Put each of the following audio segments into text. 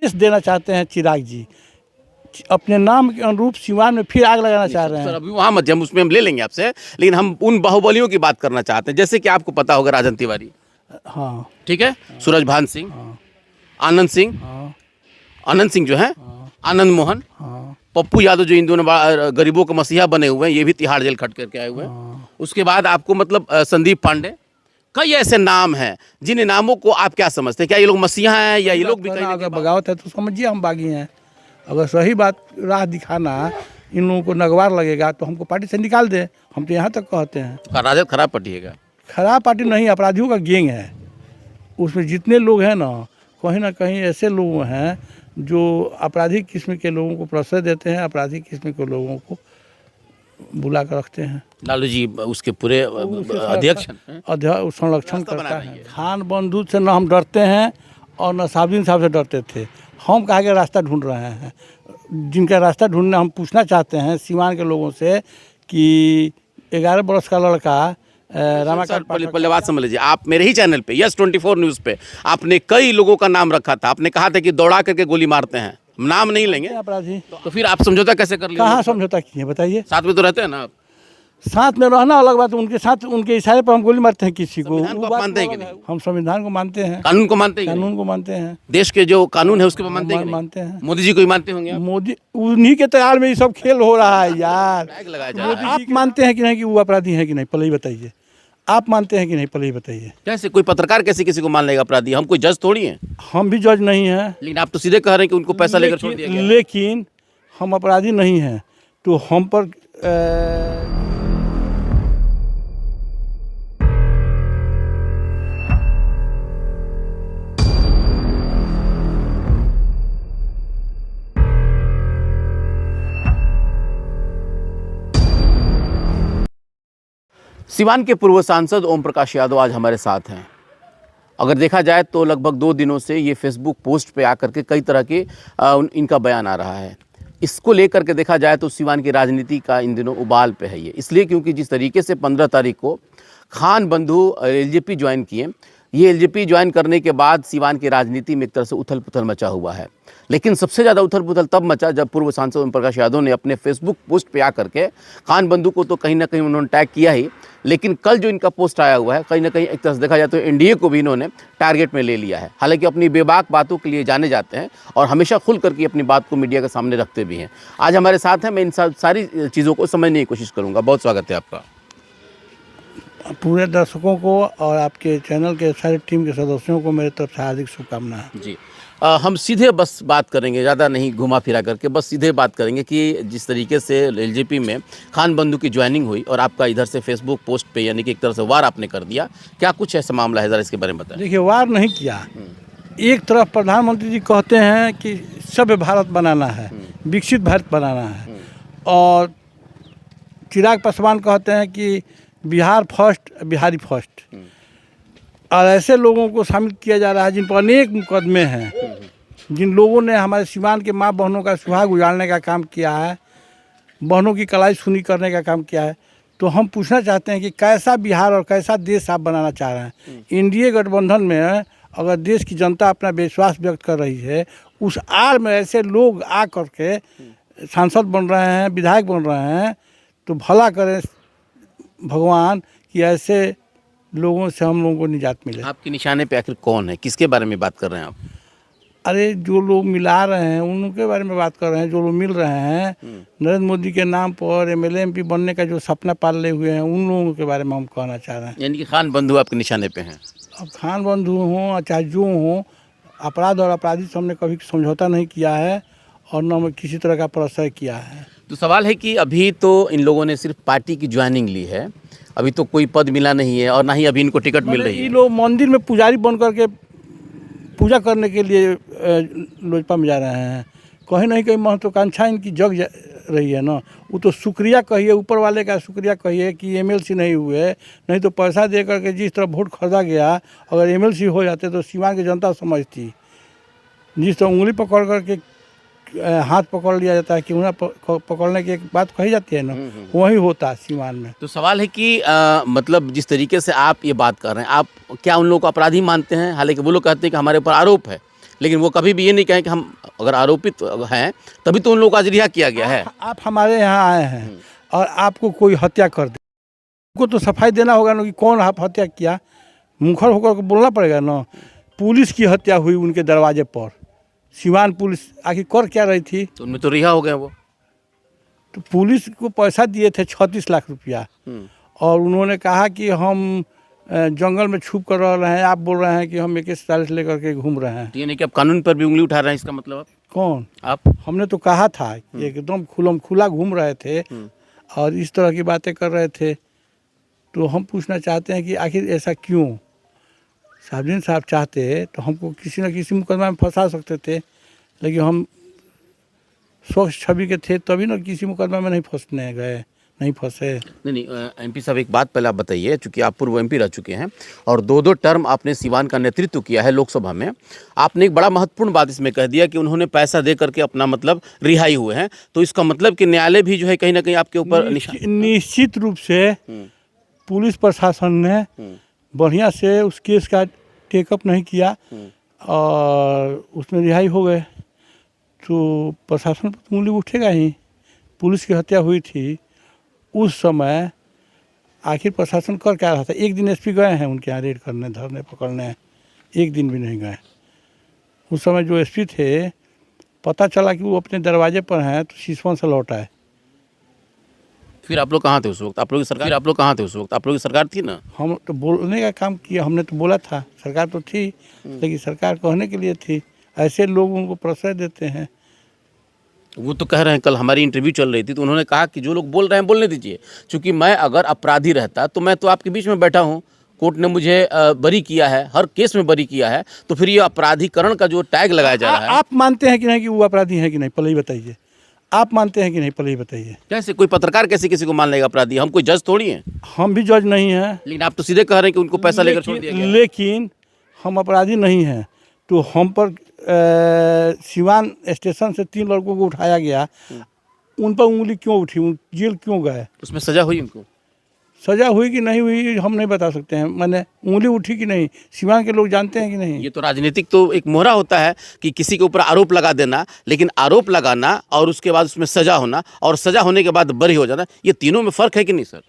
देना चाहते हैं चिराग जी, अपने नाम के अनुरूप सिवान में फिर आग लगाना चाह रहे हैं। सर अभी वहाँ मत, हम उसमें हम ले लेंगे आपसे, लेकिन हम उन बाहुबलियों की बात करना चाहते हैं, जैसे कि आपको पता होगा राजन तिवारी, हाँ ठीक है, सूरजभान सिंह, हाँ आनंद सिंह, हाँ आनंद सिंह जो है, हाँ आनंद मोहन, हाँ पप्पू यादव जो इन दोनों गरीबों के मसीहा बने हुए हैं, ये भी तिहाड़ जेल खट करके आए हुए हैं। उसके बाद आपको मतलब संदीप पांडे, कई ऐसे नाम हैं जिन नामों को आप क्या समझते हैं, क्या ये लोग मसीहा हैं या ये लोग भी कहीं ना अगर कहीं बगावत है तो समझिए हम बागी हैं। अगर सही बात राह दिखाना इन लोगों को नगवार लगेगा तो हमको पार्टी से निकाल दे, हम तो यहाँ तक कहते हैं। राजद खराब पटिएगा? खराब पार्टी नहीं, अपराधियों का गैंग है। उसमें जितने लोग हैं ना कहीं ऐसे लोग हैं जो आपराधिक किस्म के लोगों को प्रश्रय देते हैं, आपराधिक किस्म के लोगों को बुला कर रखते हैं। लालू जी उसके पूरे अध्यक्ष संरक्षण करता है। खान बंधु से न हम डरते हैं और न साबुद्दीन साहब से डरते थे। हम कहाँ के रास्ता ढूंढ रहे हैं, जिनका रास्ता ढूंढना हम पूछना चाहते हैं सिवान के लोगों से कि 11 बरस का लड़का रामाकांत पहले बात समझ लीजिए, आप मेरे ही चैनल पे यस 24 न्यूज़ पे आपने कई लोगों का नाम रखा था, आपने कहा था कि दौड़ा करके गोली मारते हैं, नाम नहीं लेंगे अपराधी। तो फिर आप समझौता कैसे कर लिया? कहाँ समझौता किए बताइए? साथ में तो रहते हैं ना आप। साथ में रहना अलग बात, उनके साथ उनके इशारे पर हम गोली मारते हैं किसी को। संविधान को आप मानते हैं कि नहीं? हम संविधान को मानते हैं, कानून को मानते हैं कि नहीं? कानून को मानते हैं, देश के जो कानून है उसके मानते हैं कि नहीं? मानते हैं। मोदी जी को ही मानते होंगे आप? मोदी उन्हीं के तैयार में ये सब खेल हो रहा है यार। टैग लगाया जा रहा है। आप मानते हैं कि नहीं कि वो अपराधी हैं कि नहीं, पहले ही बताइए। आप मानते हैं कि नहीं, पहले ही बताइए। कैसे कोई पत्रकार कैसे किसी को मान लेगा अपराधी? हम कोई जज थोड़ी हैं। हम भी जज नहीं हैं, लेकिन आप तो सीधे कह रहे हैं कि उनको पैसा लेकर छोड़ दिया गया। लेकिन हम अपराधी नहीं हैं तो हम पर सिवान के पूर्व सांसद ओम प्रकाश यादव आज हमारे साथ हैं। अगर देखा जाए तो लगभग 2 दिनों से ये फेसबुक पोस्ट पे आकर के कई तरह के इनका बयान आ रहा है। इसको लेकर के देखा जाए तो सिवान की राजनीति का इन दिनों उबाल पे है ये, इसलिए क्योंकि जिस तरीके से 15 तारीख को खान बंधु एलजेपी ज्वाइन किए, ये एलजेपी ज्वाइन करने के बाद सिवान की राजनीति में एक तरह से उथल पुथल मचा हुआ है। लेकिन सबसे ज़्यादा उथल पुथल तब मचा जब पूर्व सांसद ओम प्रकाश यादव ने अपने फेसबुक पोस्ट पे आकर के खान बंधु को तो कहीं ना कहीं उन्होंने टैग किया ही, लेकिन कल जो इनका पोस्ट आया हुआ है कहीं ना कहीं एक तरह से देखा जाए तो एनडीए को भी इन्होंने टारगेट में ले लिया है। हालांकि अपनी बेबाक बातों के लिए जाने जाते हैं और हमेशा खुल करके अपनी बात को मीडिया के सामने रखते भी हैं। आज हमारे साथ हैं, मैं इन सारी चीज़ों को समझने की कोशिश करूँगा। बहुत स्वागत है आपका। पूरे दर्शकों को और आपके चैनल के सारे टीम के सदस्यों को मेरे तरफ से हार्दिक शुभकामनाएं। जी हम सीधे बस बात करेंगे, ज़्यादा नहीं घुमा फिरा करके, बस सीधे बात करेंगे कि जिस तरीके से एलजेपी में खान बंधु की ज्वाइनिंग हुई और आपका इधर से फेसबुक पोस्ट पे यानी कि एक तरह से वार आपने कर दिया, क्या कुछ ऐसा मामला है, ज़रा इसके बारे में बताएं। देखिए, वार नहीं किया। एक तरफ प्रधानमंत्री जी कहते हैं कि सभ्य भारत बनाना है, विकसित भारत बनाना है, और चिराग पासवान कहते हैं कि बिहार फर्स्ट, बिहारी फर्स्ट। और ऐसे लोगों को शामिल किया जा रहा है जिन पर अनेक मुकदमे हैं, जिन लोगों ने हमारे सिवान के माँ बहनों का सुहाग उजाड़ने का काम किया है, बहनों की कलाई सुनी करने का काम किया है। तो हम पूछना चाहते हैं कि कैसा बिहार और कैसा देश आप बनाना चाह रहे हैं? एनडीए गठबंधन में अगर देश की जनता अपना विश्वास व्यक्त कर रही है, उस आड़ में ऐसे लोग आ करके सांसद बन रहे हैं, विधायक बन रहे हैं, तो भला करें भगवान कि ऐसे लोगों से हम लोगों को निजात मिले। आपके निशाने पे आखिर कौन है, किसके बारे में बात कर रहे हैं आप? अरे जो लोग मिला रहे हैं उनके बारे में बात कर रहे हैं, जो लोग मिल रहे हैं नरेंद्र मोदी के नाम पर एमएलए एमपी बनने का जो सपना पाले हुए हैं, उन लोगों के बारे में हम कहना चाह रहे हैं। यानी कि खान बंधु आपके निशाने पे हैं? अब खान बंधु हों चाहे जो हों, अपराध और अपराधी से हमने कभी समझौता नहीं किया है और न किसी तरह का प्रश्रय किया है। तो सवाल है कि अभी तो इन लोगों ने सिर्फ पार्टी की ज्वाइनिंग ली है, अभी तो कोई पद मिला नहीं है और ना ही अभी इनको टिकट मिल रही है। ये लोग मंदिर में पुजारी बन करके पूजा करने के लिए लोजपा में जा रहे हैं। कहीं नहीं कहीं महत्वाकांक्षा इनकी जग रही है ना। वो तो शुक्रिया कहिए, ऊपर वाले का शुक्रिया कहिए कि एमएलसी नहीं हुए, नहीं तो पैसा दे करके जिस तरह वोट खरीदा गया, अगर एमएलसी हो जाते तो सिवान की जनता समझती। जिस तरह उंगली पकड़ करके हाथ पकड़ लिया जाता है कि उन्हें पकड़ने की एक बात कही जाती है ना, वही होता है सीमान में। तो सवाल है कि मतलब जिस तरीके से आप ये बात कर रहे हैं, आप क्या उन लोगों को अपराधी मानते हैं? हालांकि वो लोग कहते हैं कि हमारे ऊपर आरोप है, लेकिन वो कभी भी ये नहीं कहें कि हम अगर आरोपित हैं तभी तो उन लोगों को आज रिहा किया गया है। आप हमारे यहाँ आए हैं और आपको कोई हत्या कर दे, उनको तो सफाई देना होगा ना कि कौन आप हत्या किया, मुखर होकर के बोलना पड़ेगा ना। पुलिस की हत्या हुई उनके दरवाजे पर, सिवान पुलिस आखिर कर क्या रही थी? तो उनमें तो रिहा हो गए वो। तो पुलिस को पैसा दिए थे 36 लाख रुपया और उन्होंने कहा कि हम जंगल में छुप कर रह रहे हैं, आप बोल रहे हैं कि हम AK-47 लेकर के घूम रहे हैं। ये नहीं कि आप कानून पर भी उंगली उठा रहे हैं, इसका मतलब आप कौन? आप हमने तो कहा था कि एकदम खुलम खुला घूम रहे थे और इस तरह की बातें कर रहे थे। तो हम पूछना चाहते हैं कि आखिर ऐसा क्यों? साहबदीन साहब चाहते तो हमको किसी न किसी मुकदमा में फंसा सकते थे, लेकिन हम स्वच्छ छवि के थे तभी ना किसी मुकदमा में नहीं फंसने गए, नहीं फंसे। नहीं MP साहब एक बात पहले आप बताइए, चूंकि आप पूर्व MP रह चुके हैं और 2 टर्म आपने सिवान का नेतृत्व किया है लोकसभा में, आपने एक बड़ा महत्वपूर्ण बात इसमें कह दिया कि उन्होंने पैसा दे करके अपना मतलब रिहाई हुए हैं। तो इसका मतलब कि न्यायालय भी जो है कहीं ना कहीं आपके ऊपर निश्चित रूप से पुलिस प्रशासन ने बढ़िया से उस केस का टेकअप नहीं किया और उसमें रिहाई हो गए, तो प्रशासन पर उंगली उठेगा ही। पुलिस की हत्या हुई थी उस समय, आखिर प्रशासन कर क्या रहा था? एक दिन SP गए हैं उनके यहाँ रेड करने, धरने पकड़ने, एक दिन भी नहीं गए। उस समय जो SP थे, पता चला कि वो अपने दरवाजे पर हैं तो सिसवन से लौट आए। फिर आप लोग कहाँ थे उस वक्त? आप लोग की सरकार, आप लोग कहाँ थे उस वक्त? आप लोग की सरकार थी ना? हम तो बोलने का काम किया, हमने तो बोला था, सरकार तो थी लेकिन सरकार कहने के लिए थी। ऐसे लोग उनको प्रश्रय देते हैं। वो तो कह रहे हैं, कल हमारी इंटरव्यू चल रही थी तो उन्होंने कहा कि जो लोग बोल रहे हैं बोलने दीजिए, क्योंकि मैं अगर अपराधी रहता तो मैं तो आपके बीच में बैठा हूँ, कोर्ट ने मुझे बरी किया है, हर केस में बरी किया है, तो फिर ये अपराधीकरण का जो टैग लगाया जा रहा है। आप मानते हैं कि नहीं कि वो अपराधी हैं कि नहीं, पहले ही बताइए। आप मानते हैं कि नहीं, पहले ही बताइए। कैसे कोई पत्रकार कैसे किसी को मान लेगा अपराधी? हम कोई जज थोड़ी हैं। हम भी जज नहीं हैं, लेकिन आप तो सीधे कह रहे हैं कि उनको पैसा लेकर छोड़ दिया गया। लेकिन हम अपराधी नहीं हैं। तो हम पर सिवान स्टेशन से 3 लड़कों को उठाया गया, उन पर उंगली क्यों उठी, जेल क्यों गए? उसमें सजा हुई उनको? सजा हुई कि नहीं हुई हम नहीं बता सकते हैं, मैंने उंगली उठी कि नहीं, सिवान के लोग जानते हैं कि नहीं? ये तो राजनीतिक तो एक मोहरा होता है कि किसी के ऊपर आरोप लगा देना, लेकिन आरोप लगाना और उसके बाद उसमें सजा होना और सजा होने के बाद बरी हो जाना, ये तीनों में फर्क है कि नहीं सर?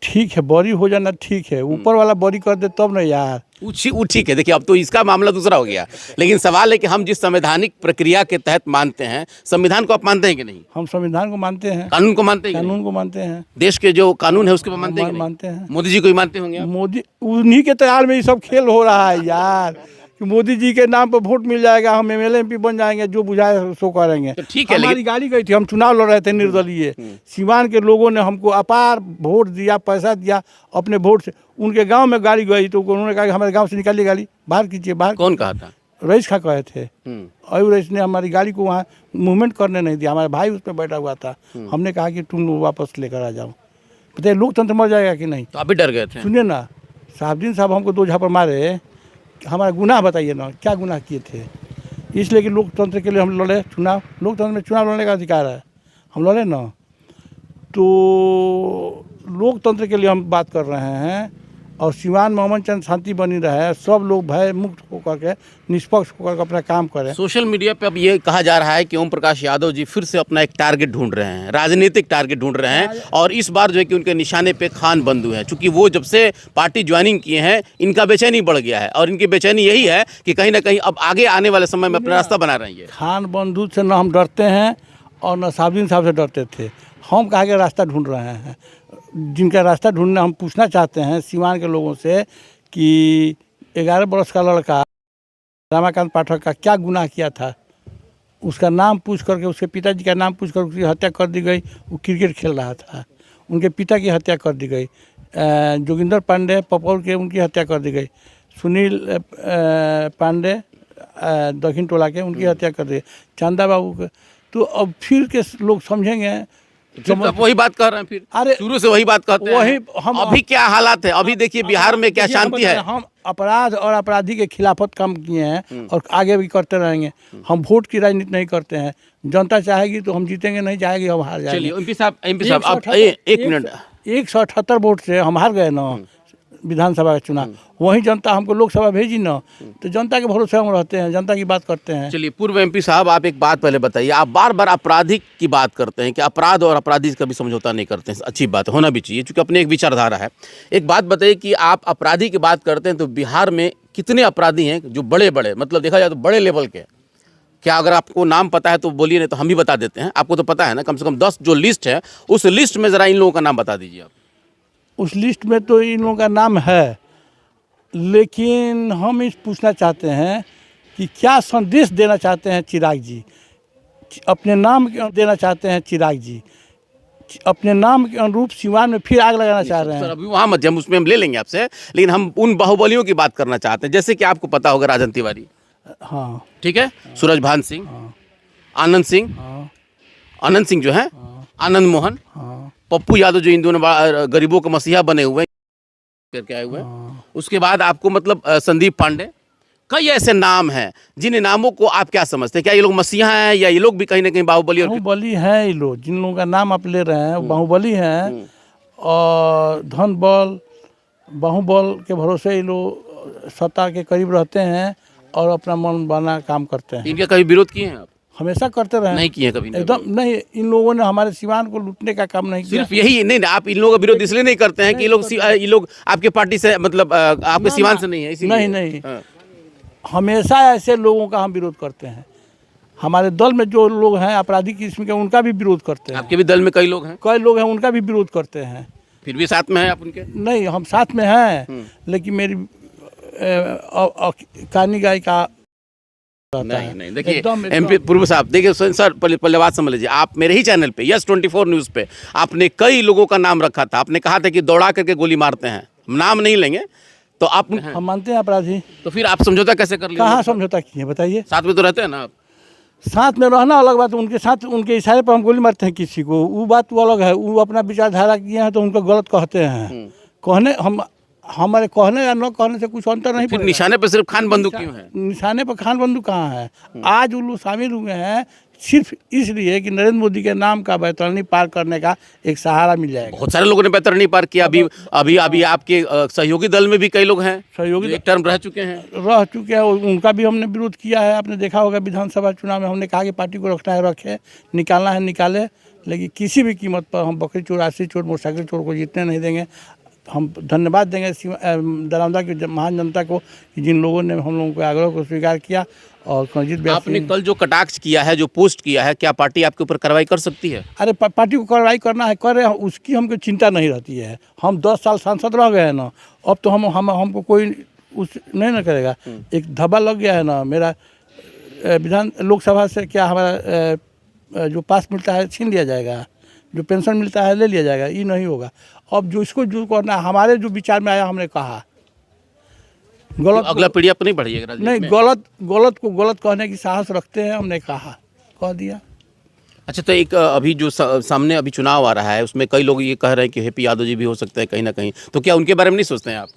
ठीक है, बरी हो जाना ठीक है, ऊपर वाला बरी कर दे तब ना यार। वो ठीक है, देखिए अब तो इसका मामला दूसरा हो गया, लेकिन सवाल है कि हम जिस संवैधानिक प्रक्रिया के तहत मानते हैं, संविधान को आप मानते हैं कि नहीं? हम संविधान को मानते हैं, कानून को मानते हैं कि नहीं? कानून को मानते हैं, देश के जो कानून है उसके पर मानते हैं कि नहीं? मानते हैं। मोदी जी को ही मानते होंगे आप? मोदी, उन्हीं के तैयार में ये सब खेल हो रहा है यार, कि मोदी जी के नाम पर वोट मिल जाएगा, हम MLA MP बन जाएंगे, जो बुझाए सो करेंगे। तो ठीक है, हमारी गाड़ी गई थी, हम चुनाव लड़ रहे थे निर्दलीय, सिवान के लोगों ने हमको अपार वोट दिया, पैसा दिया, अपने वोट से उनके गांव में गाड़ी गई तो उन्होंने कहा कि हमारे गांव से निकालिए गाड़ी, बाहर कीजिए, बाहर। कौन कहा था? रईस खां कहे थे, और रईस ने हमारी गाड़ी को वहाँ मूवमेंट करने नहीं दिया, हमारा भाई उसमें बैठा हुआ था, हमने कहा कि तुम वापस लेकर आ जाओ। बताइए लोकतंत्र मर जाएगा कि नहीं? तो आप भी डर गए थे? सुनिए ना, साहबदीन साहब हमको 2 झापड़ मारे, हमारा गुनाह बताइए ना, क्या गुनाह किए थे? इसलिए कि लोकतंत्र के लिए हम लड़े चुनाव, लोकतंत्र में चुनाव लड़ने का अधिकार है, हम लड़े ना। तो लोकतंत्र के लिए हम बात कर रहे हैं और सिवान में अमन चैन शांति बनी रहे, सब लोग भय मुक्त होकर के, निष्पक्ष होकर के अपना काम करें। सोशल मीडिया पे अब ये कहा जा रहा है कि ओम प्रकाश यादव जी फिर से अपना एक टारगेट ढूंढ रहे हैं, राजनीतिक टारगेट ढूंढ रहे हैं, और इस बार जो है कि उनके निशाने पे खान बंधु है, क्योंकि वो जब से पार्टी ज्वाइनिंग किए हैं इनका बेचैनी बढ़ गया है, और इनकी बेचैनी यही है कि कहीं ना कहीं अब आगे आने वाले समय में अपना रास्ता बना रहे हैं। खान बंधु से न हम डरते हैं और न साहबदीन साहब से डरते थे, हम कहा के रास्ता ढूंढ रहे हैं, जिनका रास्ता ढूंढना हम पूछना चाहते हैं सिवान के लोगों से कि 11 बरस का लड़का रमाकांत पाठक का क्या गुनाह किया था, उसका नाम पूछ करके, उसके पिताजी का नाम पूछ कर उसकी हत्या कर दी गई। वो क्रिकेट खेल रहा था, उनके पिता की हत्या कर दी गई। जोगिंदर पांडे पपौर के, उनकी हत्या कर दी गई। सुनील पांडे दक्षिण टोला के, उनकी हत्या कर दी गई। चांदा बाबू के। तो अब फिर के लोग समझेंगे, तो वही बात कर रहे हैं, फिर अरे शुरू से वही बात कहते वही हैं। हम अभी क्या हालात है, अभी देखिए बिहार में क्या शांति है। हम अपराध और अपराधी के खिलाफत काम किए हैं और आगे भी करते रहेंगे। हम वोट की राजनीति नहीं करते हैं, जनता चाहेगी तो हम जीतेंगे, नहीं चाहेगी हम हार जाएंगे। चलिए MP साहब आप एक मिनट, 178 वोट से हम हार गए ना, विधानसभा का चुनाव, वहीं जनता हमको लोकसभा भेजी ना, तो जनता के भरोसे हम रहते हैं, जनता की बात करते हैं। चलिए, पूर्व एमपी साहब, आप एक बात पहले बताइए, आप बार बार आपराधिक की बात करते हैं कि अपराध और अपराधी कभी समझौता नहीं करते हैं। अच्छी बात है, होना भी चाहिए, क्योंकि अपनी एक विचारधारा है। एक बात बताइए कि आप अपराधी की बात करते हैं तो बिहार में कितने अपराधी हैं जो बड़े बड़े, मतलब देखा जाए तो बड़े लेवल के? क्या अगर आपको नाम पता है तो बोलिए, नहीं तो हम भी बता देते हैं। आपको तो पता है ना, कम से कम 10 जो लिस्ट है, उस लिस्ट में ज़रा इन लोगों का नाम बता दीजिए आप। उस लिस्ट में तो इन लोगों का नाम है, लेकिन हम इस पूछना चाहते हैं कि क्या संदेश देना चाहते हैं चिराग जी, अपने नाम के देना चाहते हैं चिराग जी, अपने नाम के अनुरूप सिवान में फिर आग लगाना चाह रहे सर, हैं। अभी वहाँ मत जाए, उसमें हम ले लेंगे आपसे, लेकिन हम उन बाहुबलियों की बात करना चाहते हैं, जैसे कि आपको पता होगा राजन तिवारी, हाँ ठीक है, सूरजभान सिंह, आनंद सिंह, हाँ आनंद सिंह जो है, आनंद मोहन, हाँ पप्पू यादव जो इन दोनों गरीबों के मसीहा बने हुए हैं करके आए हुए हैं। उसके बाद आपको मतलब संदीप पांडे, कई ऐसे नाम हैं जिन नामों को आप क्या समझते हैं? क्या ये लोग मसीहा हैं या ये लोग भी कहीं ना कहीं बाहुबली? और बाहुबली हैं ये लोग, जिन लोगों का नाम आप ले रहे हैं वो बाहुबली हैं, और धन बल बाहुबल के भरोसे ये लोग सत्ता के करीब रहते हैं और अपना मन बना काम करते हैं। इनका कभी विरोध किए हैं आप? हमेशा करते रहे। नहीं किए कभी? एकदम नहीं, इन लोगों ने हमारे सिवान को लूटने का काम नहीं किया। सिर्फ यही नहीं, आप इन लोगों का विरोध इसलिए नहीं करते हैं कि ये लोग आपके पार्टी से, मतलब आपके सिवान से नहीं है, इसीलिए? नहीं, हाँ। हमेशा ऐसे लोगों का हम विरोध करते हैं। हमारे दल में जो लोग हैं अपराधी किस्म के, उनका भी विरोध करते हैं। आपके भी दल में कई लोग हैं? कई लोग हैं, उनका भी विरोध करते हैं। फिर भी साथ में हैं आप उनके? नहीं, हम साथ में हैं, लेकिन मेरी कहानी गाय का नहीं, देखिए एमपी पूर्व साहब, देखिए सर, पहले बात समझ लीजिए। आप मेरे ही चैनल पे यस 24 न्यूज़ पे आपने कई लोगों का नाम रखा था, आपने कहा था कि दौड़ा करके गोली मारते हैं, नाम नहीं लेंगे, तो आप हम मानते हैं अपराधी। तो फिर आप समझौता कैसे कर लिए? कहाँ समझौता किए बताइए? साथ में तो रहते हैं ना आप? साथ में रहना अलग बात, उनके साथ उनके इशारे पर हम गोली मारते हैं किसी को, वो बात वो अलग है। वो अपना विचारधारा किए हैं तो उनको गलत कहते हैं। कहने हमारे कहने या न कहने से कुछ अंतर नहीं फिर पड़ेगा। निशाने पर सिर्फ खान बंदूक क्यों है? निशाने पर खान बंधु कहाँ है? आज उल्लू शामिल हुए हैं सिर्फ इसलिए कि नरेंद्र मोदी के नाम का बैतरणी पार करने का एक सहारा मिल जाएगा। बहुत सारे लोगों ने बैतरणी पार किया। अभी आपके सहयोगी दल में भी कई लोग हैं, सहयोगी एक टर्म रह चुके हैं। उनका भी हमने विरोध किया है। आपने देखा होगा विधानसभा चुनाव में हमने कहा कि पार्टी को रखना है रखे, निकालना है निकाले, लेकिन किसी भी कीमत पर हम बकरी चोर, आशी चोर, मोटरसाइकिल चोर को जीतने नहीं देंगे। हम धन्यवाद देंगे दरौंदा की महान जनता को कि जिन लोगों ने हम लोगों के आग्रह को स्वीकार किया। और आपने कल जो कटाक्ष किया है, जो पोस्ट किया है, क्या पार्टी आपके ऊपर कार्रवाई कर सकती है? अरे पार्टी को कार्रवाई करना है, कर रहे हैं, उसकी हमको चिंता नहीं रहती है। हम 10 साल सांसद रह गए हैं ना, अब तो हमको कोई उस नहीं ना करेगा। एक धब्बा लग गया है ना मेरा, लोकसभा से क्या हमारा जो पास मिलता है छीन लिया जाएगा, जो पेंशन मिलता है ले लिया जाएगा, ये नहीं होगा। अब जो इसको जो करना, हमारे जो विचार में आया हमने कहा। गलत अगला पीढ़ी आप नहीं बढ़िएगा नहीं, गलत को गलत कहने की साहस रखते हैं, हमने कह दिया। अच्छा, तो एक अभी जो सामने अभी चुनाव आ रहा है, उसमें कई लोग ये कह रहे हैं कि हैप्पी यादव जी भी हो सकते हैं कहीं ना कहीं, तो क्या उनके बारे में नहीं सोचते हैं आप?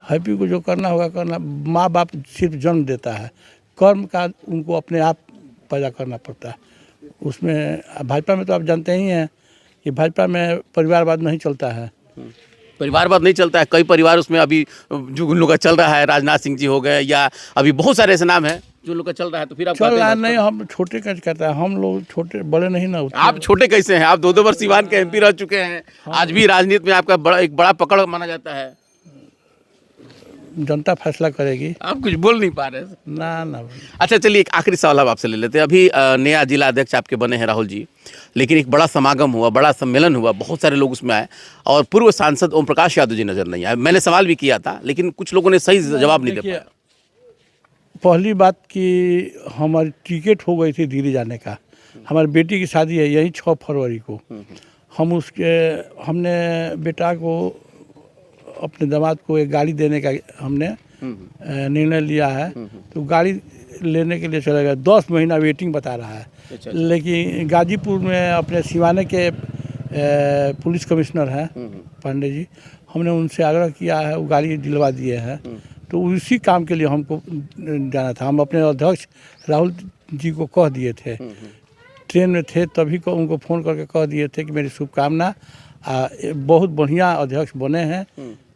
हैप्पी को जो करना होगा करना। माँ बाप सिर्फ जन्म देता है, कर्म का उनको अपने आप पैदा करना पड़ता है। उसमें भाजपा में तो आप जानते ही हैं कि भाजपा में परिवारवाद नहीं चलता है। परिवारवाद नहीं चलता है। कई परिवार उसमें अभी जो उन लोग का चल रहा है, राजनाथ सिंह जी हो गए, या अभी बहुत सारे ऐसे नाम हैं जो लोग का चल रहा है, तो फिर आप चल रहा है नहीं, हम छोटे का कहता है, हम लोग छोटे बड़े नहीं ना होते। आप छोटे कैसे हैं? आप 2 बार सिवान के एमपी रह चुके हैं। आज भी राजनीति में आपका एक बड़ा पकड़ माना जाता है। जनता फैसला करेगी। आप कुछ बोल नहीं पा रहे ना। अच्छा, चलिए एक आखिरी सवाल अब आपसे ले लेते हैं। अभी नया जिला अध्यक्ष आपके बने हैं राहुल जी, लेकिन एक बड़ा समागम हुआ, बड़ा सम्मेलन हुआ, बहुत सारे लोग उसमें आए और पूर्व सांसद ओम प्रकाश यादव जी नजर नहीं आए। मैंने सवाल भी किया था, लेकिन कुछ लोगों ने सही जवाब नहीं दे पाया। पहली बात कि हमारी टिकट हो गई थी दिल्ली जाने का। हमारी बेटी की शादी है यही 6 फरवरी को। हमने बेटा को, अपने दामाद को एक गाड़ी देने का हमने निर्णय लिया है। तो गाड़ी लेने के लिए चले गए, 10 महीना वेटिंग बता रहा है। लेकिन गाजीपुर में अपने सिवाने के पुलिस कमिश्नर हैं पांडे जी, हमने उनसे आग्रह किया है, वो गाड़ी दिलवा दिए हैं। तो उसी काम के लिए हमको जाना था। हम अपने अध्यक्ष राहुल जी को कह दिए थे, ट्रेन में थे तभी को उनको फ़ोन करके कह दिए थे कि मेरी शुभकामना, बहुत बढ़िया अध्यक्ष बने हैं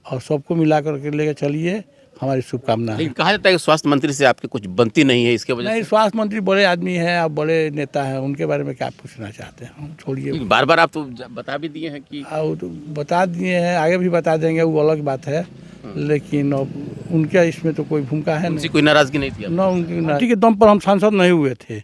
और सबको मिला करके लेकर चलिए, हमारी शुभकामना है। लेकिन कहा जाता है कि स्वास्थ्य मंत्री से आपकी कुछ बनती नहीं है, इसके वजह नहीं, स्वास्थ्य मंत्री बड़े आदमी हैं, आप बड़े नेता हैं, उनके बारे में क्या पूछना चाहते हैं, हम छोड़िए। से बार बार आप तो बता भी दिए हैं कि और तो बता दिए हैं, आगे भी बता देंगे, वो अलग बात है, लेकिन अब उनका इसमें तो कोई भूमिका है उनसे नहीं। कोई नाराजगी नहीं थी आपको? न उनकी पार्टी के दम पर हम सांसद नहीं हुए थे।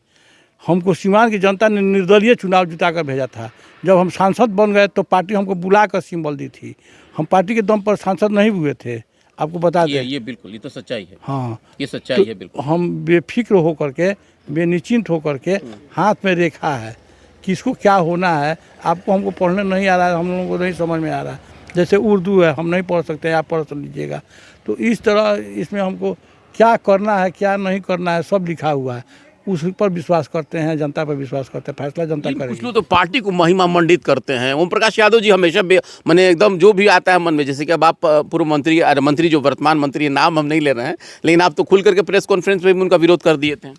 हमको सीवान की जनता ने निर्दलीय चुनाव जिताकर भेजा था। जब हम सांसद बन गए तो पार्टी हमको बुलाकर सिंबल दी थी। हम पार्टी के दम पर सांसद नहीं हुए थे, आपको बता दें। ये बिल्कुल, ये तो सच्चाई है। हाँ, ये सच्चाई है बिल्कुल। हम बेफिक्र होकर के, बेनिश्चिंत होकर के, हाथ में रेखा है, किसको क्या होना है। आपको हमको पढ़ने नहीं आ रहा है, हम लोगों को नहीं समझ में आ रहा है। जैसे उर्दू है, हम नहीं पढ़ सकते, आप पढ़ लीजिएगा। तो इस तरह इसमें हमको क्या करना है, क्या नहीं करना है, सब लिखा हुआ है। उस पर विश्वास करते हैं, जनता पर विश्वास करते हैं, फैसला जनता कुछ करेगी। लोग तो पार्टी को महिमा मंडित करते हैं। ओम प्रकाश यादव जी हमेशा मैंने एकदम जो भी आता है मन में, जैसे कि अब आप पूर्व मंत्री, अरे मंत्री जो वर्तमान मंत्री, नाम हम नहीं ले रहे हैं, लेकिन आप तो खुल करके प्रेस कॉन्फ्रेंस में भी उनका विरोध कर दिए थे।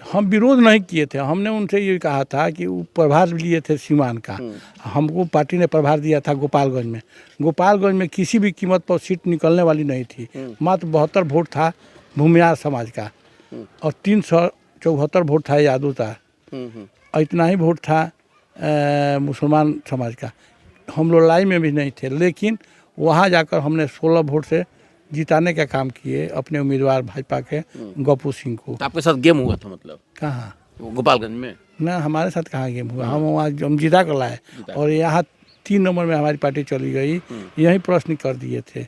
हम विरोध नहीं किए थे, हमने उनसे ये कहा था कि वो प्रभार लिए थे सीमान का। हमको पार्टी ने प्रभार दिया था गोपालगंज में। गोपालगंज में किसी भी कीमत पर सीट निकलने वाली नहीं थी। मात्र 72 वोट था भूमियार समाज का और 374 वोट था यादव का, और इतना ही वोट था मुसलमान समाज का। हम लोग लड़ाई में भी नहीं थे, लेकिन वहाँ जाकर हमने 16 वोट से जिताने का काम किए अपने उम्मीदवार भाजपा के गप्पू सिंह को। तो आपके साथ गेम हुआ था मतलब कहाँ? गोपालगंज में? ना, हमारे साथ कहाँ गेम हुआ, हम वहाँ हम जीता कर लाए और यहाँ 3 नंबर में हमारी पार्टी चली गई। यही प्रश्न कर दिए थे,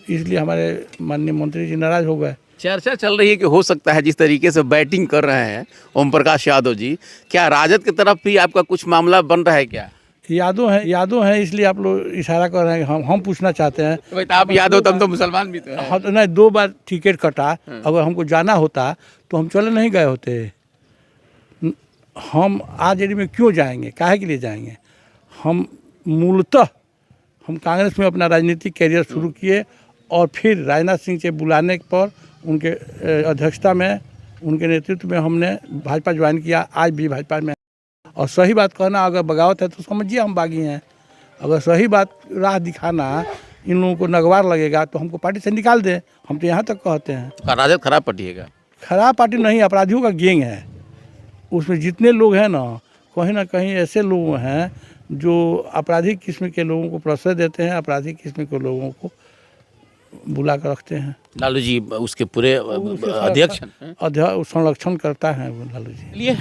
इसलिए हमारे माननीय मंत्री जी नाराज हो गए। चर्चा चल रही है कि हो सकता है जिस तरीके से बैटिंग कर रहे हैं ओम प्रकाश यादव जी, क्या राजद की तरफ भी आपका कुछ मामला बन रहा है क्या? यादव हैं, इसलिए आप लोग इशारा कर रहे हैं कि हम पूछना चाहते हैं। भाई तो आप यादव, तब तो मुसलमान भी तो हैं। हाँ, तो नहीं, 2 बार टिकट कटा। अगर हमको जाना होता तो हम चले नहीं गए होते। हम आरजेडी में क्यों जाएंगे, काहे के लिए जाएंगे? हम मूलतः हम कांग्रेस में अपना राजनीतिक कैरियर शुरू किए और फिर राजनाथ सिंह से बुलाने पर उनके अध्यक्षता में, उनके नेतृत्व में हमने भाजपा ज्वाइन किया। आज भी भाजपा में। और सही बात कहना, अगर बगावत है तो समझिए हम बागी हैं। अगर सही बात राह दिखाना इन लोगों को नगवार लगेगा तो हमको पार्टी से निकाल दे, हम तो यहाँ तक कहते हैं। राजद खराब पार्टी है क्या? खराब पार्टी नहीं, अपराधियों का गैंग है। उसमें जितने लोग हैं ना कहीं ऐसे लोग हैं जो आपराधिक किस्म के लोगों को प्रश्रय देते हैं, आपराधिक किस्म के लोगों को बुला कर रखते हैं। लालू जी उसके पूरे अध्यक्ष हैं? संरक्षण करता है वो लालू जी। चलिए,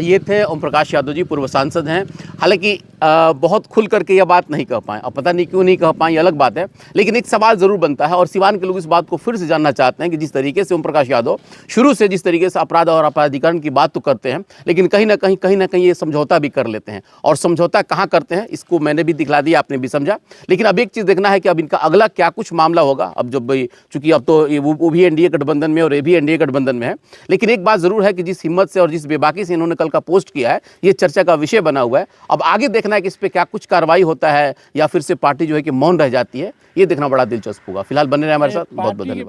ये थे ओम प्रकाश यादव जी, पूर्व सांसद हैं। हालांकि बहुत खुल करके यह बात नहीं कह पाए, अब पता नहीं क्यों नहीं कह पाए, ये अलग बात है। लेकिन एक सवाल ज़रूर बनता है और सिवान के लोग इस बात को फिर से जानना चाहते हैं कि जिस तरीके से ओम प्रकाश यादव शुरू से जिस तरीके से अपराध और अपराधीकरण की बात तो करते हैं, लेकिन कहीं ना कहीं ये समझौता भी कर लेते हैं। और समझौता कहाँ करते हैं इसको मैंने भी दिखला दिया, आपने भी समझा। लेकिन अब एक चीज़ देखना है कि अब इनका अगला क्या कुछ मामला होगा। अब जब चूंकि अब तो वो भी एनडीए गठबंधन में और ये भी एनडीए गठबंधन में है, लेकिन एक बात जरूर है कि जिस हिम्मत से और जिस बेबाकी से इन्होंने कल का पोस्ट किया है, ये चर्चा का विषय बना हुआ है। अब आगे देखना है कि इस पे क्या कुछ कार्रवाई होता है या फिर से पार्टी जो है कि मौन रह जाती है, ये देखना बड़ा दिलचस्प होगा। फिलहाल बने रहे हमारे साथ, बहुत बहुत धन्यवाद।